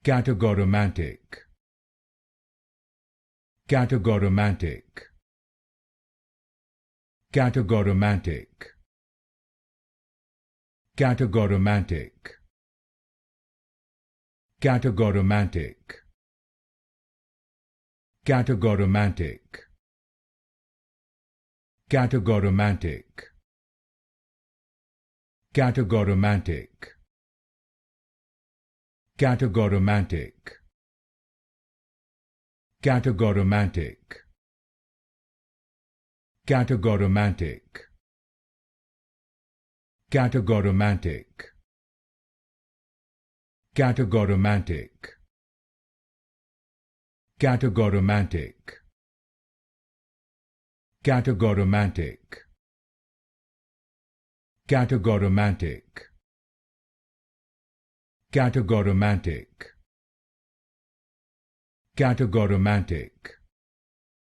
Categorematic. Categorematic. Categorematic. Categorematic. Categorematic. Categorematic. Categorematic. Categorematic. Categorematic. Categorematic. Categorematic. Categorematic. Categorematic. Categorematic. Categorematic. Categorematic. Categorematic. Categorematic.